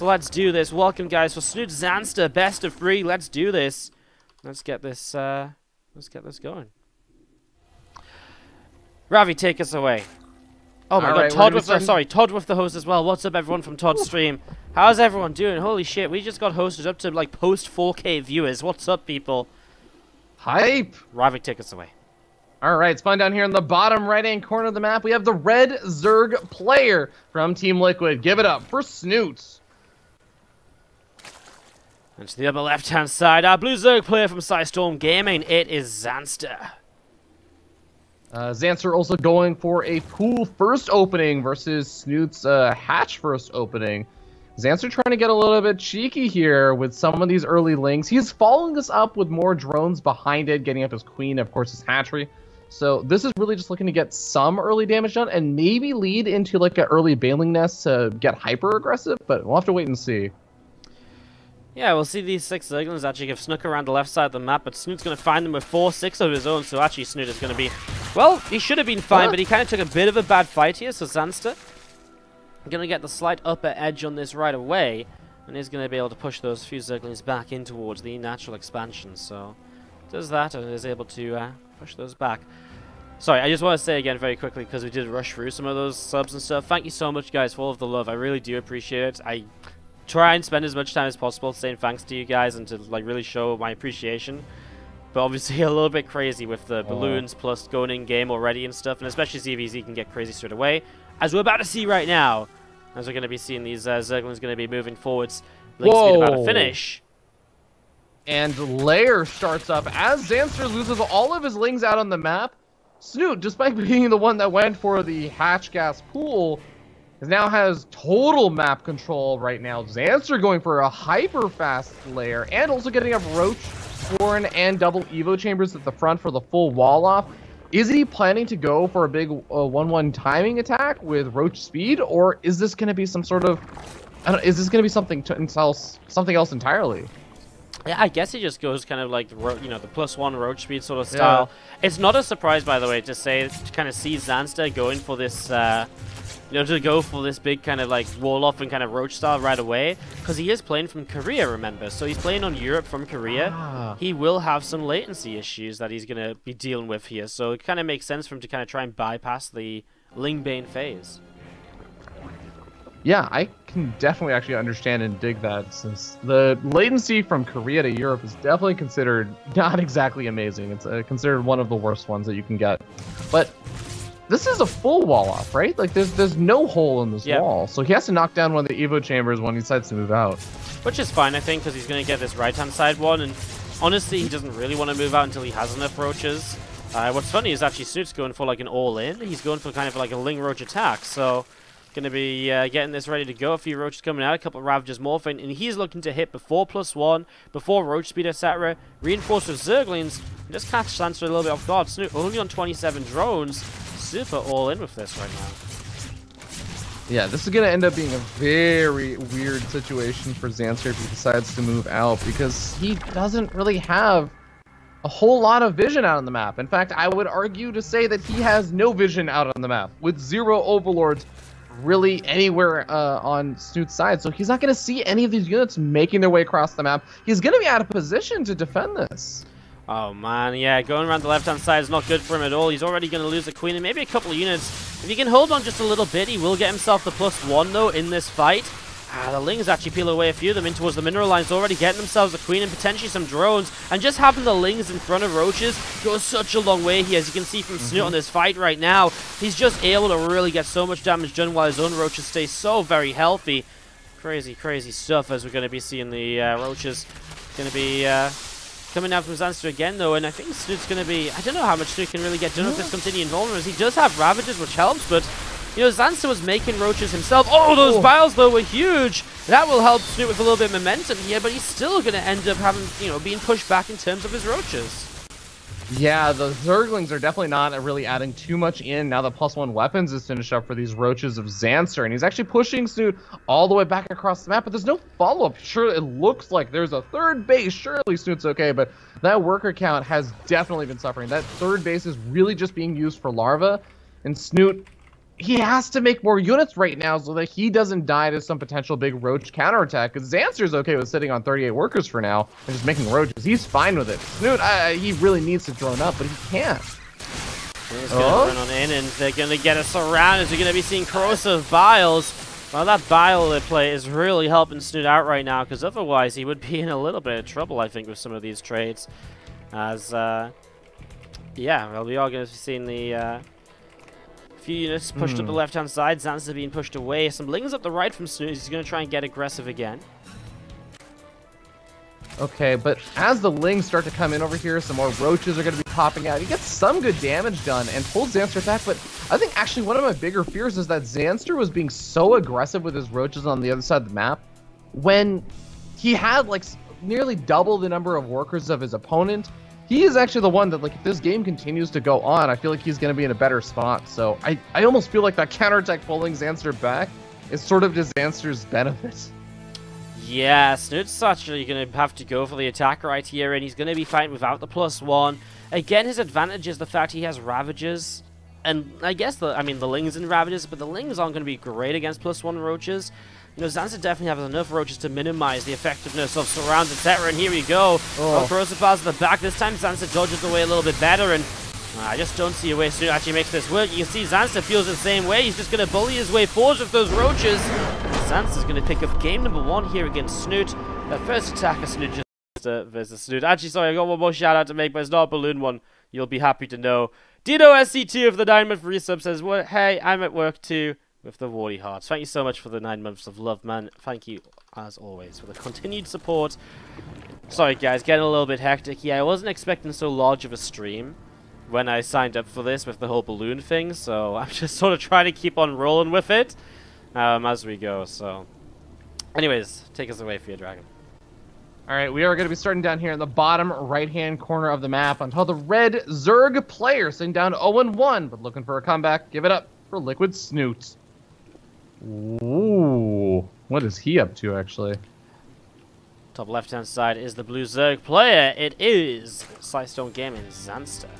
So let's do this. Welcome, guys, for Snute Zanster, best of 3. Let's do this. Let's get this going. Ravi, take us away. Oh my god, Todd with the host as well. What's up, everyone from Todd's stream? How's everyone doing? Holy shit, we just got hosted up to like post 4K viewers. What's up, people? Hype! Ravi, take us away. Alright, spawn down here in the bottom right-hand corner of the map. We have the red Zerg player from Team Liquid. Give it up for Snute. And to the upper left-hand side, our blue Zerg player from Storm Gaming. It is Zanster. Zanster also going for a pool first opening versus Snute's hatch first opening. Zanster trying to get a little bit cheeky here with some of these early links. He's following this up with more drones behind it, getting up his queen, of course, his hatchery. So this is really just looking to get some early damage done and maybe lead into like an early bailing nest to get hyper aggressive, but we'll have to wait and see. Yeah, we'll see these 6 Zerglings actually have snuck around the left side of the map, but Snute's going to find them with 4-6 of his own, so actually Snute is going to be... Well, he should have been fine, but he kind of took a bit of a bad fight here, so Zanster going to get the slight upper edge on this right away, and he's going to be able to push those few Zerglings back in towards the natural expansion, so does that and is able to push those back. Sorry, I just want to say again very quickly, because we did rush through some of those subs and stuff, thank you so much, guys, for all of the love. I really do appreciate it. I try and spend as much time as possible saying thanks to you guys and to like really show my appreciation. But obviously a little bit crazy with the balloons plus going in game already and stuff, and especially ZvZ can get crazy straight away, as we're about to see right now. As we're going to be seeing these Zerglings going to be moving forwards. Link's speed about to finish. And Lair starts up as Zanster loses all of his lings out on the map. Snute, despite being the one that went for the hatch gas pool, now has total map control right now. Zanster going for a hyper fast Lair and also getting up Roach, Sworn, and double Evo chambers at the front for the full wall off. Is he planning to go for a big 1-1 timing attack with Roach speed, or is this going to be some sort of... is this going to be something else entirely? Yeah, I guess he just goes kind of like, you know, the +1 Roach speed sort of style. Yeah. It's not a surprise, by the way, to kind of see Zanster going for this... you know, to go for this big kind of like wall-off and kind of Roach style right away, because he is playing from Korea, remember? So he's playing on Europe from Korea. He will have some latency issues that he's going to be dealing with here, so it kind of makes sense for him to kind of try and bypass the Lingbane phase. Yeah, I can definitely actually understand and dig that, since the latency from Korea to Europe is definitely considered not exactly amazing. It's considered one of the worst ones that you can get. But this is a full wall off, right? Like there's no hole in this wall, so he has to knock down one of the Evo chambers when he decides to move out. Which is fine, I think, because he's going to get this right-hand side one, and honestly, he doesn't really want to move out until he has enough roaches. What's funny is actually Snute's going for like an all-in. He's going for kind of like a Ling Roach attack, so going to be getting this ready to go. A few Roaches coming out, a couple of Ravages morphing, and he's looking to hit before +1, before Roach speed, etc. Reinforced with Zerglings, and just catch Zanster a little bit off guard. Snute only on 27 drones. Super all in with this right now. Yeah, this is going to end up being a very weird situation for Zanster if he decides to move out, because he doesn't really have a whole lot of vision out on the map. In fact, I would argue to say that he has no vision out on the map, with 0 Overlords really anywhere on Snute's side. So he's not going to see any of these units making their way across the map. He's going to be out of position to defend this. Oh man, yeah, going around the left-hand side is not good for him at all. He's already going to lose a queen and maybe a couple of units. If he can hold on just a little bit, he will get himself the +1 though in this fight. The Lings actually peel away a few of them in towards the mineral lines, already getting themselves a queen and potentially some drones. And just having the Lings in front of Roaches goes such a long way here, as you can see from Snute on this fight right now. He's just able to really get so much damage done while his own Roaches stay so very healthy. Crazy, crazy stuff as we're going to be seeing the Roaches going to be... coming out from Zanster again, though, and I think Snute's going to be... I don't know how much Snute can really get done with this continuing vulnerable. He does have Ravages, which helps, but, you know, Zanster was making Roaches himself. Oh, those Biles, though, were huge! That will help Snute with a little bit of momentum here, but he's still going to end up having, you know, being pushed back in terms of his Roaches. Yeah, the Zerglings are definitely not really adding too much in now that +1 weapons is finished up for these Roaches of Zanster, and he's actually pushing Snute all the way back across the map, but there's no follow-up. Sure, it looks like there's a third base. Surely Snute's okay, but that worker count has definitely been suffering. That third base is really just being used for larva, and Snute he has to make more units right now so that he doesn't die to some potential big roach counterattack. Because Zanster's okay with sitting on 38 workers for now and just making roaches. He's fine with it. Snute, he really needs to drone up, but he can't. He's going to run on in, and they're going to get us surrounded. We're going to be seeing corrosive biles. Well, that bile play is really helping Snute out right now, because otherwise he would be in a little bit of trouble, I think, with some of these trades. As, yeah, well, we are going to be seeing the few units pushed up the left-hand side. Zanster being pushed away. Some lings up the right from Snute. He's going to try and get aggressive again. Okay, but as the lings start to come in over here, some more roaches are going to be popping out. He gets some good damage done and pulls Zanster back, but I think actually one of my bigger fears is that Zanster was being so aggressive with his roaches on the other side of the map when he had like nearly double the number of workers of his opponent. He is actually the one that, like, if this game continues to go on, I feel like he's going to be in a better spot. So I almost feel like that counterattack pulling Zanster back is sort of to Zanster's benefit. Yeah, Snute's actually going to have to go for the attack right here, and he's going to be fighting without the +1. Again, his advantage is the fact he has Ravagers, and I guess the Lings and Ravagers, but the Lings aren't going to be great against +1 roaches. You know, Zanster definitely has enough roaches to minimize the effectiveness of surrounds, etc. And here we go. Oh, corrosive bars at the back. This time Zanster dodges away a little bit better, and I just don't see a way Snute actually makes this work. You can see Zanster feels the same way. He's just going to bully his way forward with those roaches. Zanster's going to pick up game number 1 here against Snute. The first attack of Snute versus Snute. Actually, sorry, I got one more shout out to make, but it's not a balloon one. You'll be happy to know. Dino SC2 of the 9-month resub says, well, hey, I'm at work too with the Wardy Hearts. Thank you so much for the 9 months of love, man. Thank you, as always, for the continued support. Sorry, guys, getting a little bit hectic. Yeah, I wasn't expecting so large of a stream when I signed up for this with the whole balloon thing, so I'm just sort of trying to keep on rolling with it as we go. So, anyways, take us away, Fear Dragon. All right, we are going to be starting down here in the bottom right-hand corner of the map until the red Zerg player sitting down 0-1, but looking for a comeback. Give it up for Liquid Snute. Ooh, what is he up to, actually? Top left-hand side is the blue Zerg player. It is Slicestone Gaming Zanster.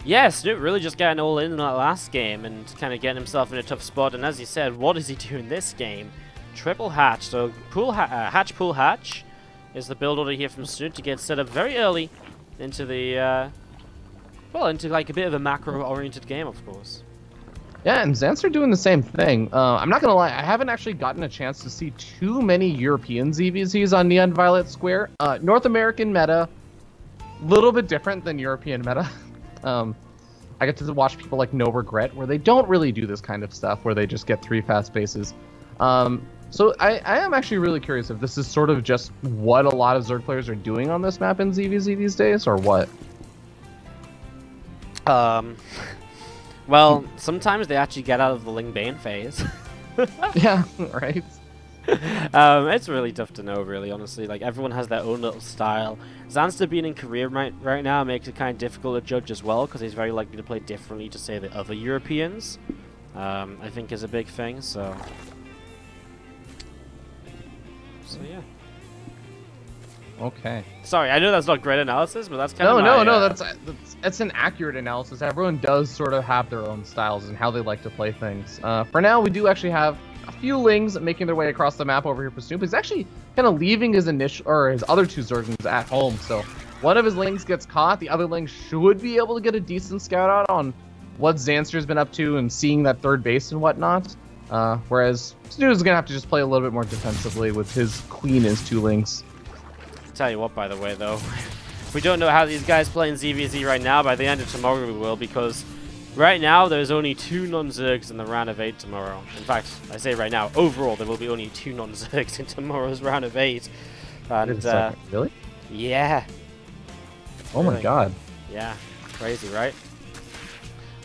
Yeah, Snute really just getting all in that last game and kind of getting himself in a tough spot. And as you said, what does he do in this game? Triple hatch. So pool hatch, pool hatch is the build order here from Snute to get set up very early into the, well, into like a bit of a macro-oriented game, of course. Yeah, and Zanster doing the same thing. I'm not going to lie, I haven't actually gotten a chance to see too many European ZvZs on Neon Violet Square. North American meta, little bit different than European meta. I get to watch people like No Regret, where they don't really do this kind of stuff, where they just get 3 fast bases. So I am actually really curious if this is sort of just what a lot of Zerg players are doing on this map in ZvZ these days, or what? Well, sometimes they actually get out of the Ling Bane phase. Yeah, right. It's really tough to know, really, honestly. Like, everyone has their own little style. Zanster being in Korea right now makes it kind of difficult to judge as well, because he's very likely to play differently to, say, the other Europeans. I think is a big thing, so yeah. Okay. Sorry, I know that's not great analysis, but that's kind of No, that's an accurate analysis. Everyone does sort of have their own styles and how they like to play things. For now, we do actually have a few Lings making their way across the map over here for Snoop. He's actually kind of leaving his his other 2 Zerglings at home. So one of his Lings gets caught. The other Ling should be able to get a decent scout out on what Zanster's been up to and seeing that 3rd base and whatnot. Whereas Snoop is going to have to just play a little bit more defensively with his Queen as 2 Lings. Tell you what, by the way, though, we don't know how these guys play in ZvZ right now. By the end of tomorrow we will, because right now there's only 2 non-Zergs in the round of 8 tomorrow. In fact, I say right now, overall there will be only 2 non-Zergs in tomorrow's round of 8. And really? Yeah. Oh my god. Yeah, crazy, right?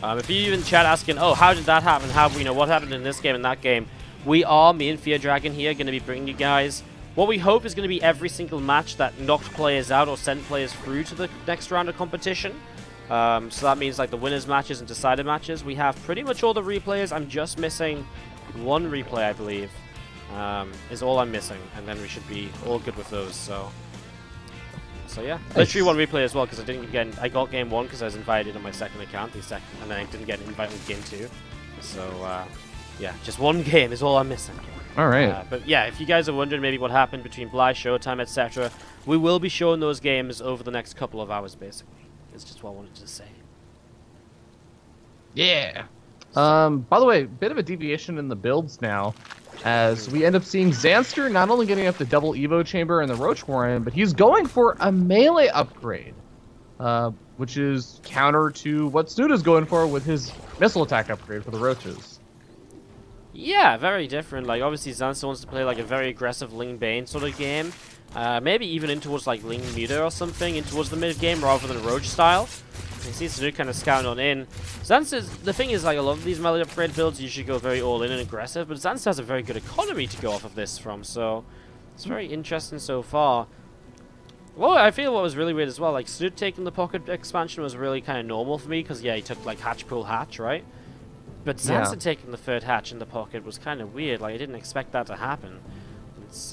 If you in chat asking, oh, how did that happen? How, you know, what happened in this game and that game? We are, me and Fear Dragon here, going to be bringing you guys what we hope is going to be every single match that knocked players out or sent players through to the next round of competition. So that means like the winners matches and decided matches. We have pretty much all the replays. I'm just missing 1 replay, I believe, is all I'm missing, and then we should be all good with those. So So yeah, literally one replay as well because I got game 1 because I was invited on my second account, and then I didn't get an invite on game 2. So yeah, just one game is all I'm missing. All right. But yeah, if you guys are wondering maybe what happened between Bly, Showtime, etc., we will be showing those games over the next couple of hours, basically. It's just what I wanted to say. Yeah. By the way, bit of a deviation in the builds now, as we end up seeing Zanster not only getting up the double Evo chamber and the Roach Warren, but he's going for a melee upgrade, which is counter to what Snute is going for with his missile attack upgrade for the Roaches. Yeah, very different. Like, obviously, Zanster wants to play like a very aggressive Ling Bane sort of game. Maybe even in towards like Ling Muta or something, in towards the mid game rather than Roach style. You see Snute kind of scouting on in. Zanster's, the thing is, like, a lot of these melee upgrade builds usually go very all in and aggressive, but Zanster has a very good economy to go off of this from, so it's very interesting so far. Well, I feel what was really weird as well, like, Snute taking the pocket expansion was really kind of normal for me, because, yeah, he took, like, hatch, pull, hatch, right? But Zanster taking the third hatch in the pocket was kind of weird. Like, I didn't expect that to happen. It's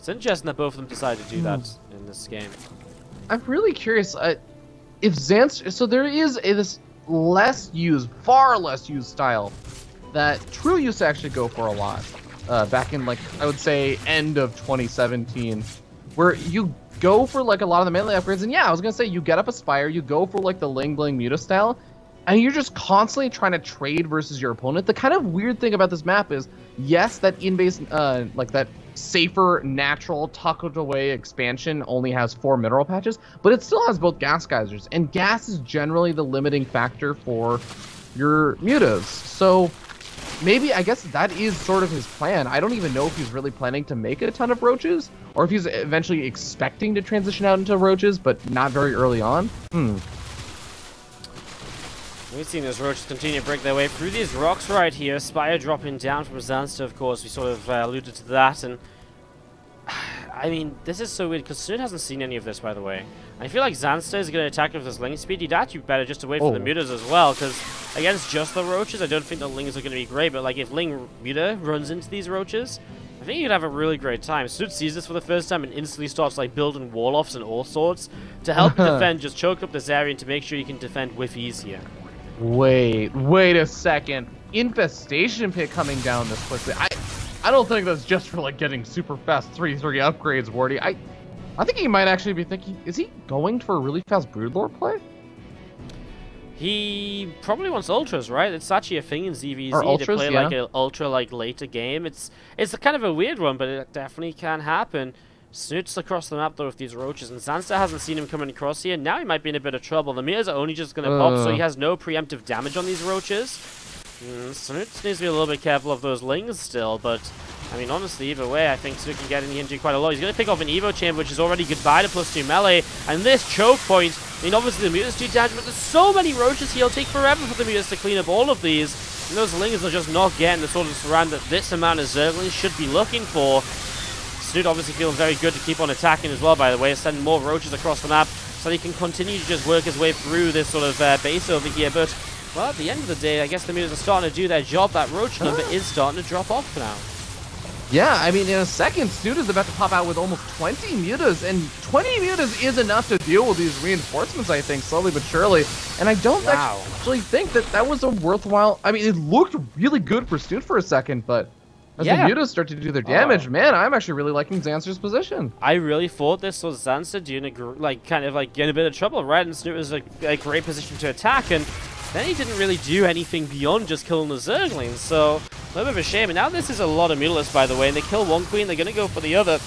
interesting that both of them decided to do that in this game. I'm really curious if Zanster. So there is this less used, far less used style that True used to actually go for a lot back in, like, I would say end of 2017, where you go for like a lot of the melee upgrades. And yeah, I was gonna say you get up a Spire, you go for like the Ling Bling Muta style. And you're just constantly trying to trade versus your opponent. The kind of weird thing about this map is, yes, that in-base, like that safer, natural, tucked away expansion only has 4 mineral patches, but it still has both gas geysers. And gas is generally the limiting factor for your mutas. So maybe, I guess that is sort of his plan. I don't even know if he's really planning to make a ton of Roaches, or if he's eventually expecting to transition out into Roaches, but not very early on. We've seen those Roaches continue to break their way through these rocks right here. Spire dropping down from Zanster, of course. We sort of alluded to that. And I mean, this is so weird because Snute hasn't seen any of this, by the way. I feel like Zanster is going to attack with his Ling speed. He'd actually better just to wait for the Mutas as well, because against just the Roaches, I don't think the Lings are going to be great. But like, if Ling Muta runs into these Roaches, I think he could have a really great time. Snute sees this for the first time and instantly starts like building wall-offs and all sorts to help defend, just choke up this area and to make sure you can defend with ease here. Wait a second. Infestation Pit coming down this quickly. I don't think that's just for like getting super fast 3-3 upgrades, Wardy. I think he might actually be thinking, is he going for a really fast Broodlord play? He probably wants ultras, right? It's actually a thing in ZvZ ultras, to play like an ultra like later game. It's kind of a weird one, but it definitely can happen. Snute's across the map though with these Roaches, and Zanster hasn't seen him coming across here. Now he might be in a bit of trouble. The mirrors are only just going to pop, so he has no preemptive damage on these Roaches. Snute needs to be a little bit careful of those Lings still, but I mean, honestly, either way, I think Snute can get into quite a lot. He's going to pick off an Evo Chamber, which is already goodbye to +2 melee, and this choke point, I mean, obviously the Mutas do damage, but there's so many Roaches here, it'll take forever for the Mutas to clean up all of these, and those Lings are just not getting the sort of surround that this amount of Zerglings should be looking for. Snute obviously feeling very good to keep on attacking as well, by the way, sending more Roaches across the map so he can continue to just work his way through this sort of base over here. But, well, at the end of the day, I guess the Mutas are starting to do their job. That Roach number is starting to drop off now. Yeah, I mean, in a second, Snute is about to pop out with almost 20 Mutas, and 20 Mutas is enough to deal with these reinforcements, I think, slowly but surely. And I don't actually think that was a worthwhile... I mean, it looked really good for Snute for a second, but... As the Mutas start to do their damage, man, I'm actually really liking Zanster's position. I really thought this was Zanster doing kind of getting a bit of trouble, right? And Snute was a great position to attack, and then he didn't really do anything beyond just killing the Zerglings, so a little bit of a shame. And now this is a lot of Mutalisks, by the way, and they kill one queen, they're going to go for the other,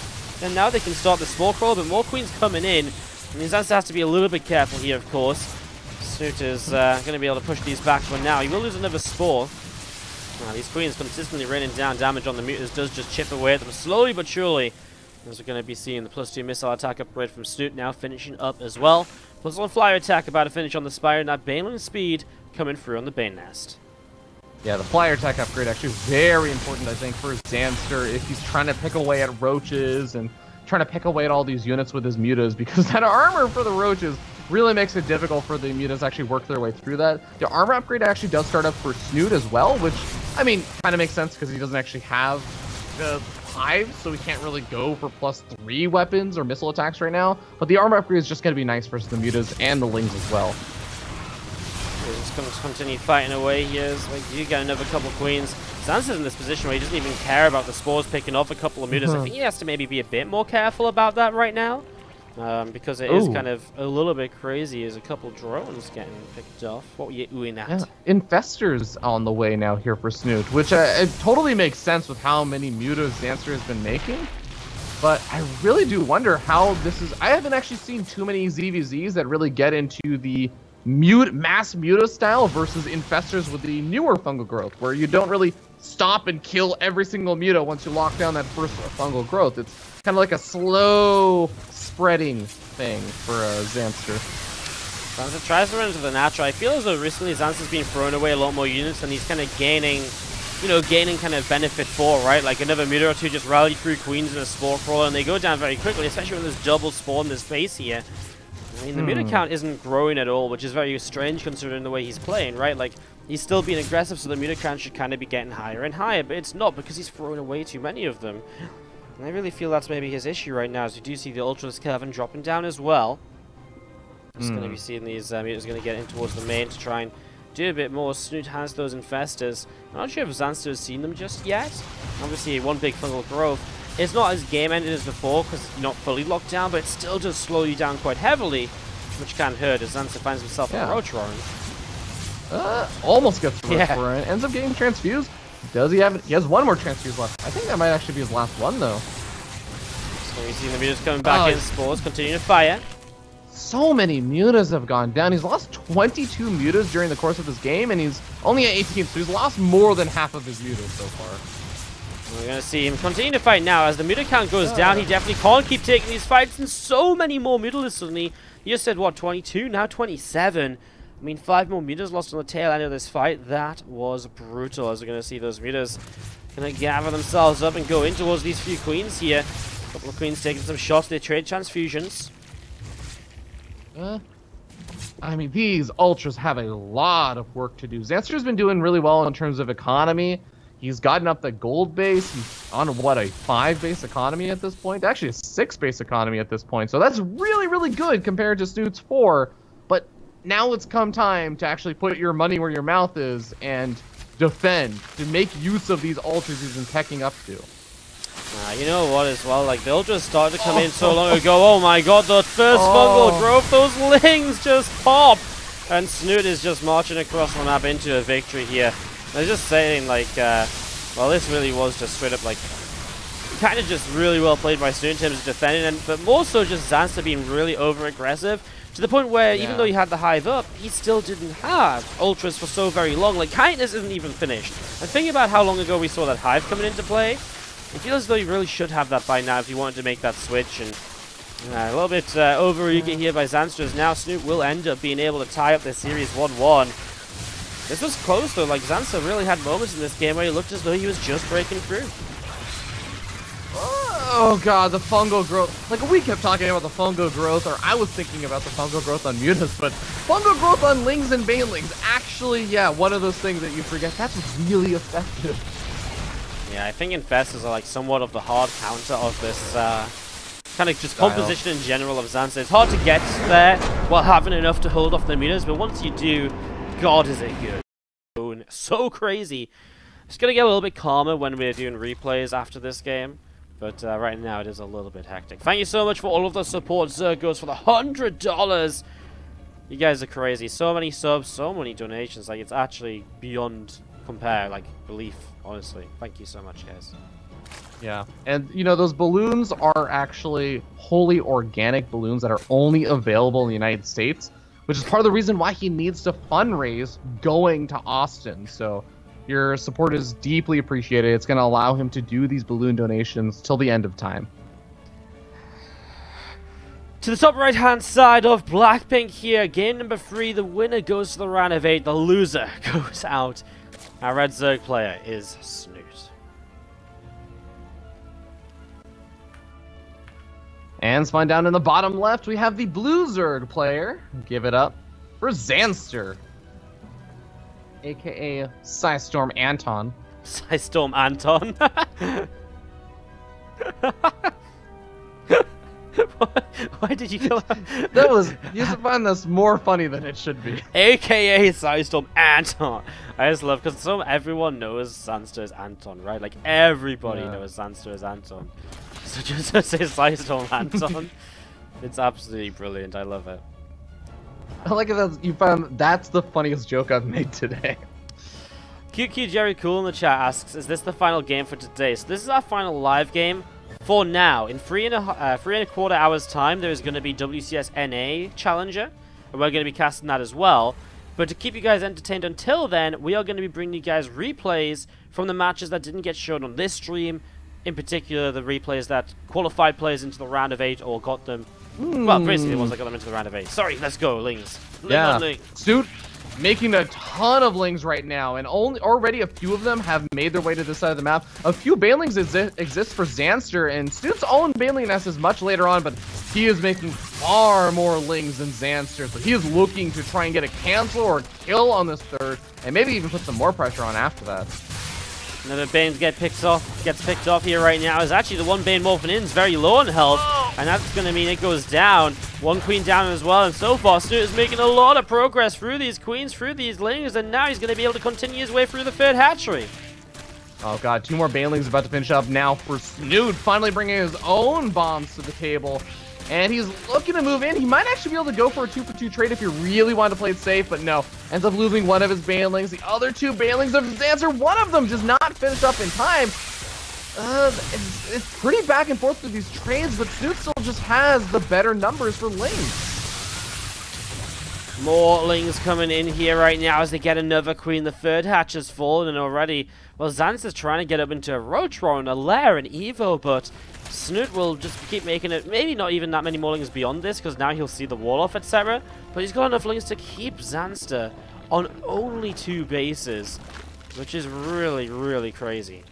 and now they can start the small crawl, but more queens coming in. I mean, Zanster has to be a little bit careful here, of course. Snute is going to be able to push these back for now. He will lose another Spore. Now, these queens consistently raining down damage on the Mutas does just chip away at them slowly but surely. As we're going to be seeing the +2 missile attack upgrade from Snute now finishing up as well. +1 flyer attack about to finish on the Spire, and that Baneling speed coming through on the Bane Nest. Yeah, the flyer attack upgrade actually very important, I think, for Zanster if he's trying to pick away at Roaches and trying to pick away at all these units with his Mutas, because that armor for the Roaches really makes it difficult for the Mutas to actually work their way through that. The armor upgrade actually does start up for Snute as well, which, I mean, kind of makes sense because he doesn't actually have 5, so we can't really go for +3 weapons or missile attacks right now. But the armor upgrade is just going to be nice versus the mutas and the lings as well. We're just going to continue fighting away here. Like, you get another couple queens. Zanster's in this position where he doesn't even care about the spores picking off a couple of mutas. I think he has to maybe be a bit more careful about that right now. Because it is kind of a little bit crazy as a couple drones getting picked off. What were you doing at? Yeah. Infestors on the way now here for Snute, which it totally makes sense with how many mutas Zanster has been making. But I really do wonder how this is. I haven't actually seen too many ZvZs that really get into the mass muta style versus infestors with the newer fungal growth, where you don't really stop and kill every single muta once you lock down that first fungal growth. It's kind of like a slow spreading thing for Zanster. Zanster tries to run into the natural. I feel as though recently Zanster's been throwing away a lot more units and he's kind of gaining, gaining kind of benefit for, right? Like another muta or two just rally through queens in a spore crawler and they go down very quickly, especially when there's double spawn in this base here. I mean, the muta count isn't growing at all, which is very strange considering the way he's playing, right? Like, he's still being aggressive, so the muta count should kind of be getting higher and higher, but it's not because he's throwing away too many of them. And I really feel that's maybe his issue right now, as you do see the Ultras Kevin dropping down as well. Just going to be seeing these mutas going to get in towards the main to try and do a bit more. Snute has those infestors. I'm not sure if Zanster has seen them just yet. Obviously, one big fungal growth. It's not as game-ended as before, because you're not fully locked down, but it still does slow you down quite heavily, which can hurt as Zanster finds himself a Roach Roaring. Almost gets Roach Roaring. Ends up getting transfused. Does he have it? He has one more transfuse left. I think that might actually be his last one, though. So we see the mutas coming back in. Spores continue to fire. So many mutas have gone down. He's lost 22 mutas during the course of this game, and he's only at 18, so he's lost more than half of his mutas so far. We're going to see him continue to fight now. As the muta count goes down, he definitely can't keep taking these fights, and so many more mutas suddenly. You just said, what, 22? Now 27. I mean, 5 more mutas lost on the tail end of this fight. That was brutal, as we're going to see those mutas going to gather themselves up and go in towards these few queens here. A couple of queens taking some shots. They trade transfusions. I mean, these ultras have a lot of work to do. Zanster's been doing really well in terms of economy. He's gotten up the gold base. He's on, what, a 5 base economy at this point? Actually, a 6 base economy at this point. So that's really, really good compared to Snute's 4. But now it's come time to actually put your money where your mouth is and defend, to make use of these ultras he's been teching up to. You know what as well, like the ultras started to come in so long ago. Oh my god, the first fungal growth, those lings just pop! And Snute is just marching across the map into a victory here. I was just saying, like, well, this really was just straight up, like, kind of just really well played by Snute in terms of defending, but more so just Zanster being really over-aggressive, to the point where even though he had the hive up, he still didn't have ultras for so very long. Like, kindness isn't even finished. And thinking about how long ago we saw that hive coming into play, I feel as though you really should have that by now if you wanted to make that switch. And a little bit over-eager here by Zanster, as now Snute will end up being able to tie up this series 1-1. This was close though, like Zanster really had moments in this game where he looked as though he was just breaking through. Oh god, the fungal growth. Like, we kept talking about the fungal growth, or I was thinking about the fungal growth on mutas, but fungal growth on lings and banelings, actually, yeah, one of those things that you forget. That's really effective. Yeah, I think infestors are like somewhat of the hard counter of this kind of just composition in general of Zanster. It's hard to get there while having enough to hold off the mutas, but once you do, god is it good. So crazy. It's going to get a little bit calmer when we're doing replays after this game, but right now it is a little bit hectic. Thank you so much for all of the support. Zerg goes for the $100. You guys are crazy. So many subs, so many donations. Like, it's actually beyond compare, like, belief, honestly. Thank you so much, guys. Yeah, and you know, those balloons are actually wholly organic balloons that are only available in the United States, which is part of the reason why he needs to fundraise going to Austin. So your support is deeply appreciated. It's going to allow him to do these balloon donations till the end of time. To the top right-hand side of Blackpink here, game number 3, the winner goes to the round of 8, the loser goes out. Our red Zerg player is Snute. And spawn down in the bottom left, we have the blue Zerg player. Give it up for Zanster, aka Psystorm Anton. Psystorm Anton. Why did you go? That was, you should find this more funny than it should be. AKA Sizestorm Anton. I just love because everyone knows Zanster is Anton, right? Like everybody knows Zanster is Anton. So just to say Sizestorm Anton, it's absolutely brilliant. I love it. I like it that you found that's the funniest joke I've made today. QQ Jerry Cool in the chat asks, is this the final game for today? So this is our final live game for now. In 3.25 hours time, there is going to be WCS NA Challenger, and we're going to be casting that as well. But to keep you guys entertained until then, we are going to be bringing you guys replays from the matches that didn't get shown on this stream. In particular, the replays that qualified players into the round of 8 or got them. Well, basically the ones that got them into the round of 8. Sorry, let's go, Lings. Yeah, Snute making a ton of Lings right now, and already a few of them have made their way to this side of the map. A few Banelings exist for Zanster, and Snute's own Baneling nest is much later on, but he is making far more Lings than Zanster, so he is looking to try and get a cancel or a kill on this third, and maybe even put some more pressure on after that. Another Bane gets picked off here right now. Is actually the one Bane morphing in is very low on health, and that's going to mean it goes down. One Queen down as well, and so far Snute is making a lot of progress through these Queens, through these Lings, and now he's going to be able to continue his way through the third hatchery. Oh god, 2 more Banelings about to finish up now for Snute, finally bringing his own bombs to the table. And he's looking to move in. He might actually be able to go for a 2-for-2 trade if he really wanted to play it safe, but no. Ends up losing one of his Banelings. The other 2 Banelings of Zanster, one of them does not finish up in time. It's pretty back and forth with these trades, but Snute still just has the better numbers for Lings. More Lings coming in here right now as they get another Queen. The third hatch has fallen, and already, well, Zanster's trying to get up into a Roach Roar and a Lair and Evo, but Snute will just keep making it, maybe not even that many more Lings beyond this, because now he'll see the wall off, etc. But he's got enough Lings to keep Zanster on only 2 bases, which is really, really crazy.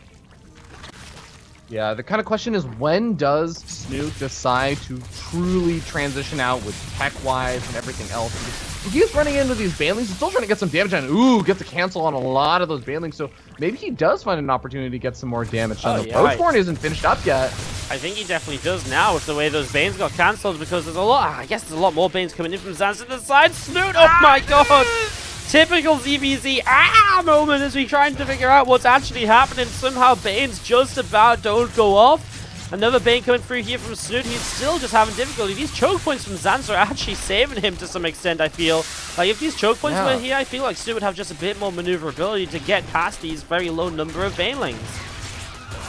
Yeah, the kind of question is, when does Snute decide to truly transition out with tech-wise and everything else? He keeps running into these Banelings. He's still trying to get some damage on. Ooh, gets a cancel on a lot of those Banelings. So maybe he does find an opportunity to get some more damage on. The Roachborn isn't finished up yet. I think he definitely does now with the way those Banes got cancelled, because there's a lot. I guess there's a lot more Banes coming in from Zanster to the side. Snute, oh my god! Typical ZvZ moment as we trying to figure out what's actually happening. Somehow Banes just about don't go off. Another Bane coming through here from Snute. He's still just having difficulty. These choke points from Zanster are actually saving him to some extent, I feel. Like, if these choke points were here, I feel like Snute would have just a bit more maneuverability to get past these very low number of Banelings.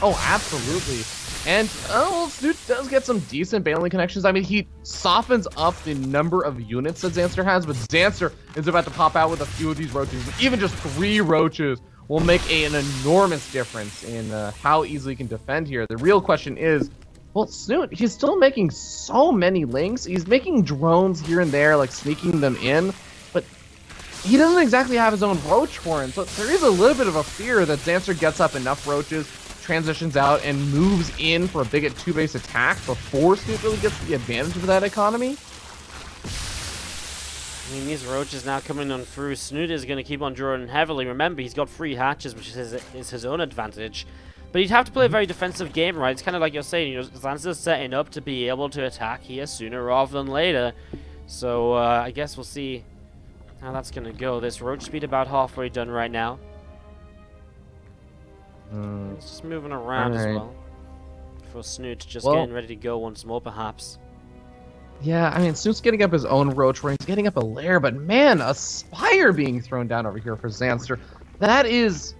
Oh, absolutely. And, well, Snute does get some decent Baneling connections. I mean, he softens up the number of units that Zanster has, but Zanster is about to pop out with a few of these roaches. Even just 3 roaches will make an enormous difference in how easily he can defend here. The real question is, well, Snute, he's still making so many Lings. He's making drones here and there, like sneaking them in, but he doesn't exactly have his own roach horn. So there is a little bit of a fear that Zanster gets up enough roaches, transitions out, and moves in for a big 2-base attack before Snute really gets the advantage of that economy. I mean, these roaches now coming on through. Snute is going to keep on drawing heavily. Remember, he's got 3 hatches, which is his own advantage. But he'd have to play a very defensive game, right? It's kind of like you're saying, you know, Zanster's setting up to be able to attack here sooner rather than later. So, I guess we'll see how that's going to go. This roach speed about halfway done right now. It's just moving around as well. For Snute, just getting ready to go once more, perhaps. Yeah, I mean, Snute's getting up his own roach ring. He's getting up a lair, but man, a spire being thrown down over here for Zanster. That is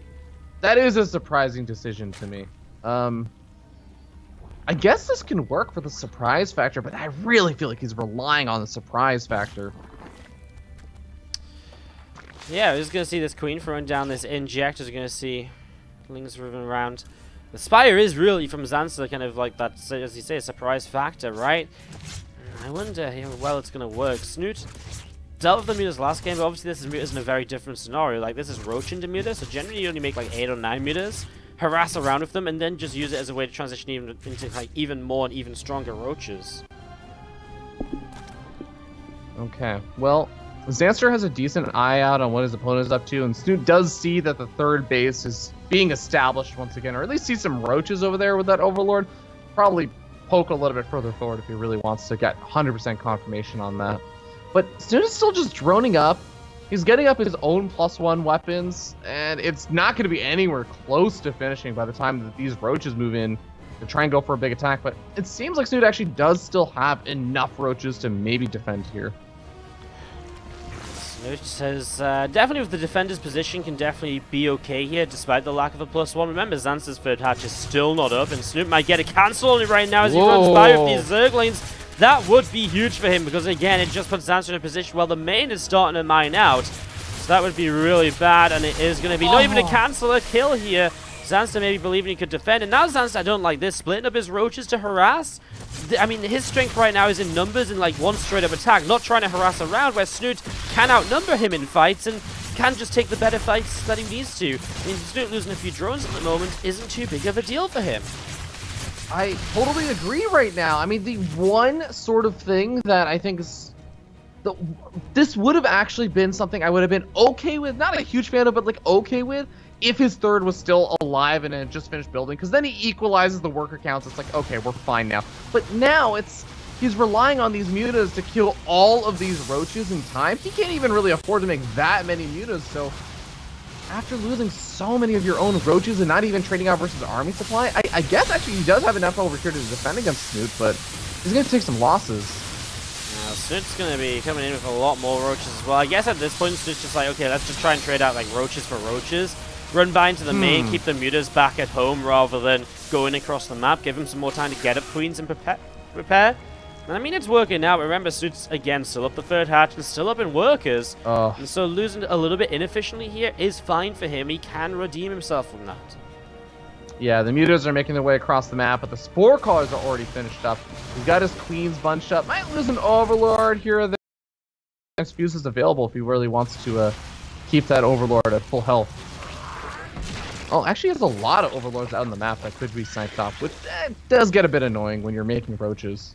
a surprising decision to me. I guess this can work for the surprise factor, but I really feel like he's relying on the surprise factor. Yeah, we're just going to see this Queen throwing down this inject. We're going to see Lings moving around. The Spire is really, from Zanster, kind of like that, as you say, a surprise factor, right? I wonder how well it's going to work. Snute dealt with the mutas last game, but obviously this is in a very different scenario. Like, this is roach into mutas, so generally you only make like 8 or 9 mutas, harass around with them, and then just use it as a way to transition into like even more and even stronger roaches. Okay, well, Zanster has a decent eye out on what his opponent is up to, and Snute does see that the third base is being established once again, or at least see some roaches over there with that Overlord. probably poke a little bit further forward if he really wants to get 100% confirmation on that. But Snute is still just droning up. He's getting up his own +1 weapons, and it's not going to be anywhere close to finishing by the time that these roaches move in to try and go for a big attack. But it seems like Snute actually does still have enough roaches to maybe defend here. Snute says, definitely with the defender's position can definitely be okay here, despite the lack of a +1. Remember, Zanster's third hatch is still not up, and Snute might get a cancel on it right now as he runs by with these Zerglings. That would be huge for him, because again, it just puts Zanster in a position where the main is starting to mine out. So that would be really bad, and it is going to be not even a cancel, a kill here. Zanster maybe believing he could defend, and now Zanster, I don't like this, splitting up his roaches to harass. I mean, his strength right now is in numbers and like one straight up attack, not trying to harass around, where Snute can outnumber him in fights and can just take the better fights that he needs to. I mean, Snute losing a few drones at the moment isn't too big of a deal for him. I totally agree right now. I mean, the one sort of thing that I think is... this would have actually been something I would have been okay with, not a huge fan of, but like okay with, if his third was still alive and had just finished building, because then he equalizes the worker counts. It's like, okay, we're fine now. But now he's relying on these mutas to kill all of these roaches in time. He can't even really afford to make that many mutas, so after losing so many of your own roaches and not even trading out versus army supply, I guess actually he does have enough over here to defend against Snute, but he's going to take some losses. Now, Snute's going to be coming in with a lot more roaches as well. I guess at this point, Snute's just like, okay, let's just try and trade out like roaches for roaches. Run by into the main, keep the mutas back at home rather than going across the map. Give him some more time to get up queens and prepare. And I mean, it's working now. Remember, Snute's again still up the third hatch and still up in workers. And so losing a little bit inefficiently here is fine for him. He can redeem himself from that. Yeah, the mutas are making their way across the map, but the spore callers are already finished up. He's got his queens bunched up. Might lose an overlord here or there. Next fuse is available if he really wants to keep that overlord at full health. Oh, actually, there's a lot of overlords out on the map that could be sniped off, which does get a bit annoying when you're making roaches.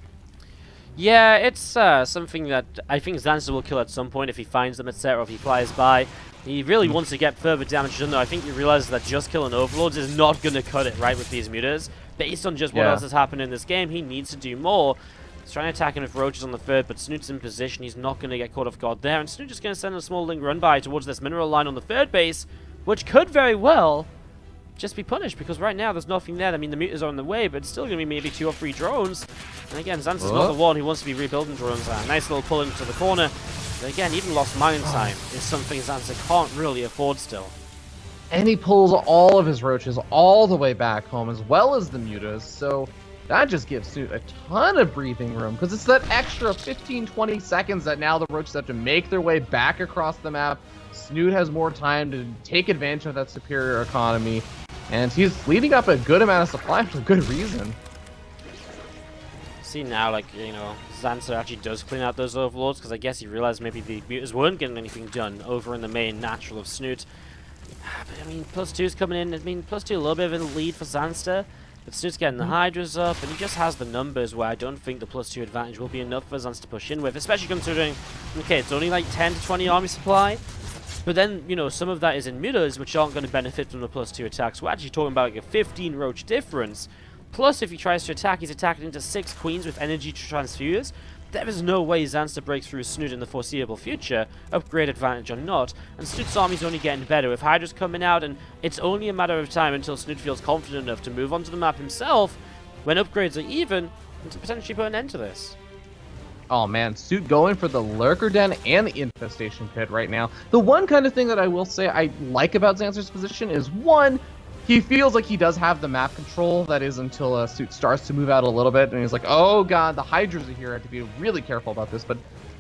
Yeah, it's something that I think Zanster will kill at some point if he finds them, etc., or if he flies by. He really wants to get further damage done, though. I think he realizes that just killing overlords is not going to cut it right with these mutas. Based on just what else has happened in this game, he needs to do more. He's trying to attack him with roaches on the third, but Snute's in position. He's not going to get caught off guard there, and Snute just going to send a small link run by towards this mineral line on the third base, which could very well just be punished, because right now there's nothing there. I mean, the mutas are on the way, but it's still going to be maybe 2 or 3 drones. And again, Zanster's not the one who wants to be rebuilding drones. Nice little pull into the corner. But again, even lost mine time is something Zanster can't really afford still. And he pulls all of his roaches all the way back home, as well as the mutas, so that just gives Snute a ton of breathing room, because it's that extra 15-20 seconds that now the roaches have to make their way back across the map. Snute has more time to take advantage of that superior economy, and he's leading up a good amount of supply for good reason. See now, like, you know, Zanster actually does clean out those overlords, because I guess he realized maybe the mutas weren't getting anything done over in the main natural of Snute. But I mean, +2's coming in. I mean, +2 a little bit of a lead for Zanster, but Snute's getting the Hydras up, and he just has the numbers where I don't think the +2 advantage will be enough for Zanster to push in with, especially considering, okay, it's only like 10 to 20 army supply. But then, you know, some of that is in mutas, which aren't going to benefit from the +2 attacks. We're actually talking about like a 15 roach difference. Plus, if he tries to attack, he's attacking into 6 queens with energy to transfuse. There is no way Zanster breaks through Snute in the foreseeable future, upgrade advantage or not, and Snute's army's only getting better with Hydra's coming out, and it's only a matter of time until Snute feels confident enough to move onto the map himself, when upgrades are even, and to potentially put an end to this. Oh man, Snute going for the Lurker Den and the Infestation Pit right now. The one kind of thing that I will say I like about Zanster's position is, one, he feels like he does have the map control. That is until Snute starts to move out a little bit, and he's like, oh god, the Hydras are here, I have to be really careful about this. But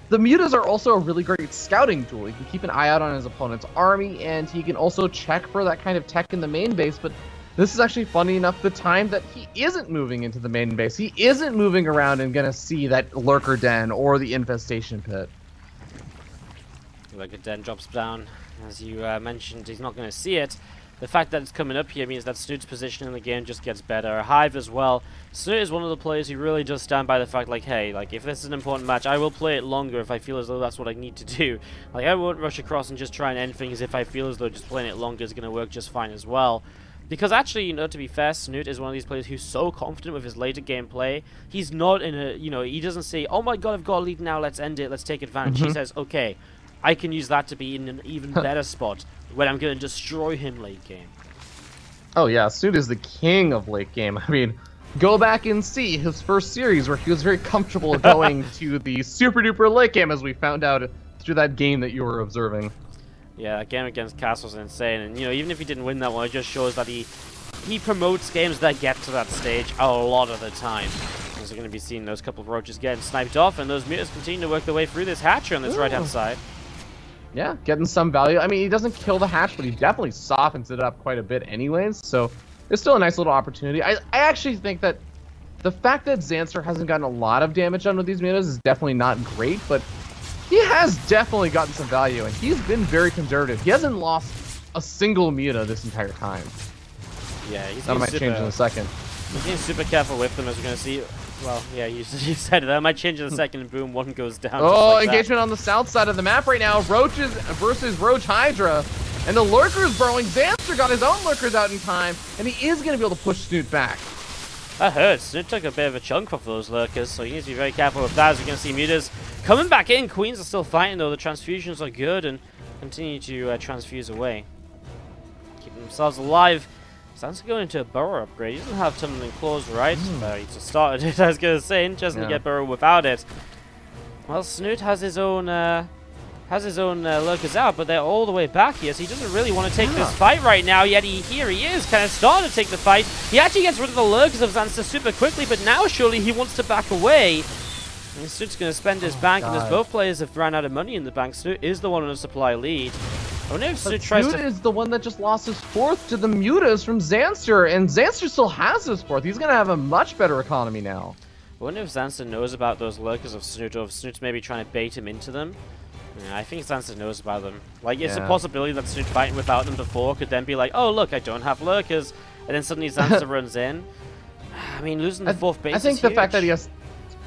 the mutas are also a really great scouting tool. He can keep an eye out on his opponent's army, and he can also check for that kind of tech in the main base. But this is actually funny enough, the time that he isn't moving into the main base. He isn't moving around and gonna see that Lurker Den or the Infestation Pit. Lurker Den drops down. As you mentioned, he's not gonna see it. The fact that it's coming up here means that Snute's position in the game just gets better. Hive as well. Snute is one of the players who really does stand by the fact, like, hey, like, if this is an important match, I will play it longer if I feel as though that's what I need to do. Like, I won't rush across and just try and end things if I feel as though just playing it longer is going to work just fine as well. Because actually, you know, to be fair, Snute is one of these players who's so confident with his later gameplay. He's not in a, you know, he doesn't say, oh my god, I've got a lead now, let's end it, let's take advantage. He says, okay, I can use that to be in an even better spot when I'm going to destroy him late game. Oh yeah, Snute is the king of late game. I mean, go back and see his first series where he was very comfortable going to the super duper late game, as we found out through that game that you were observing. Yeah, that game against Cass was insane, and you know, even if he didn't win that one, it just shows that he promotes games that get to that stage a lot of the time. As we're going to be seeing those couple of roaches getting sniped off, and those mutas continue to work their way through this hatcher on this right-hand side. Yeah, getting some value. I mean, he doesn't kill the hatch, but he definitely softens it up quite a bit anyways, so it's still a nice little opportunity. I actually think that the fact that Zanster hasn't gotten a lot of damage done with these mutas is definitely not great, but he has definitely gotten some value, and he's been very conservative. He hasn't lost a single muta this entire time. Yeah, he's that might change in a second. He's being super careful with them, as we're going to see. Well, yeah, you said it. That might change in a second, and boom, one goes down. Oh, like engagement on the south side of the map right now. Roaches versus Roach Hydra. And the lurkers burrowing. Zanster got his own lurkers out in time, and he is going to be able to push Snute back. That hurts. Snute took a bit of a chunk off those lurkers, so he needs to be very careful with that, as we're going to see mutas coming back in. Queens are still fighting, though. The transfusions are good and continue to transfuse away. Keeping themselves alive. Zanster going into a burrow upgrade. He doesn't have tumbling claws, right? He just started it. I was going to say, interesting to get burrow without it. Well, Snute has his own lurkers out, but they're all the way back here, so he doesn't really want to take this fight right now, yet here he is, kind of starting to take the fight. He actually gets rid of the lurkers of Zanster super quickly, but now surely he wants to back away. And Snute's going to spend his bank, and as both players have run out of money in the bank, Snute is the one on a supply lead. I wonder if Snute tries to... Snute is the one that just lost his fourth to the mutas from Zanster, and Zanster still has his fourth. He's going to have a much better economy now. I wonder if Zanster knows about those lurkers of Snute, or if Snute's maybe trying to bait him into them. Yeah, I think Zanster knows about them. Like, it's a possibility that Snute fighting without them before could then be like, oh, look, I don't have lurkers. And then suddenly Zanster runs in. I mean, losing the fourth base is huge. I think the fact that he has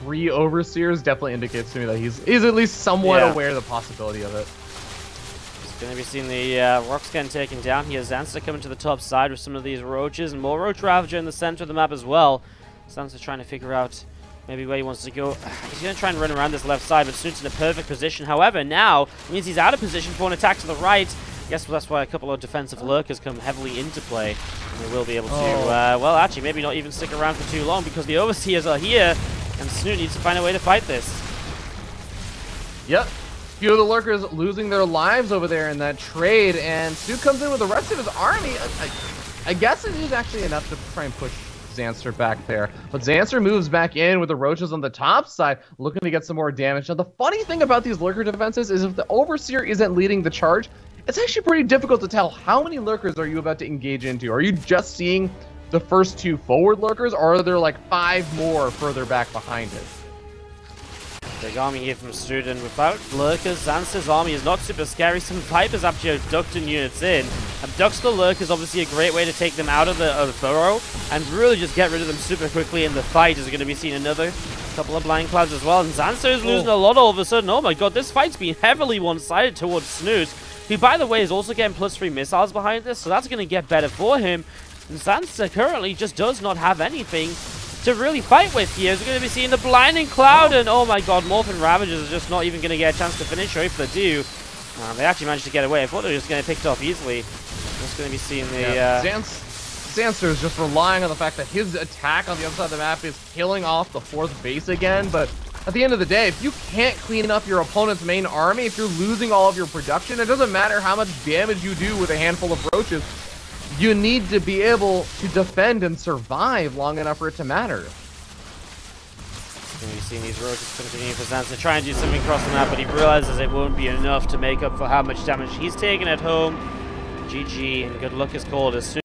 3 overseers definitely indicates to me that he's at least somewhat aware of the possibility of it. He's going to be seeing the rocks getting taken down. He has Zanster coming to the top side with some of these roaches, and more Roach Ravager in the center of the map as well. Zanster trying to figure out maybe where he wants to go. He's going to try and run around this left side, but Snute's in a perfect position. However, now it means he's out of position for an attack to the right. I guess that's why a couple of defensive lurkers come heavily into play. And they will be able to, well, actually, maybe not even stick around for too long, because the overseers are here, and Snute needs to find a way to fight this. Yep. Few of the lurkers losing their lives over there in that trade, and Snute comes in with the rest of his army. I guess it is actually enough to try and push Zanster back there, but Zanster moves back in with the roaches on the top side, looking to get some more damage. Now, the funny thing about these lurker defenses is if the overseer isn't leading the charge, it's actually pretty difficult to tell how many lurkers are you about to engage into. Are you just seeing the first 2 forward lurkers, or are there like 5 more further back behind it? Big army here from Snute, and without lurkers, Zanster's army is not super scary. Some Vipers actually abducting units in. Abducts the lurkers, obviously a great way to take them out of the burrow, and really just get rid of them super quickly in the fight, as we're going to be seeing another couple of blind clouds as well. And Zanster is losing a lot all of a sudden. Oh my god, this fight's been heavily one-sided towards Snute, who, by the way, is also getting +3 missiles behind this, so that's going to get better for him. And Zanster currently just does not have anything to really fight with here. We're going to be seeing the blinding cloud, and oh my god, Morphin Ravagers are just not even going to get a chance to finish, or if they do, they actually managed to get away. I thought they were just going to pick it off easily. Just going to be seeing the... Zanster is just relying on the fact that his attack on the other side of the map is killing off the 4th base again, but at the end of the day, if you can't clean up your opponent's main army, if you're losing all of your production, it doesn't matter how much damage you do with a handful of roaches. You need to be able to defend and survive long enough for it to matter. We've seen these roaches continue for Zanster, try and do something across the map, but he realizes it won't be enough to make up for how much damage he's taken at home. GG, and good luck is called as soon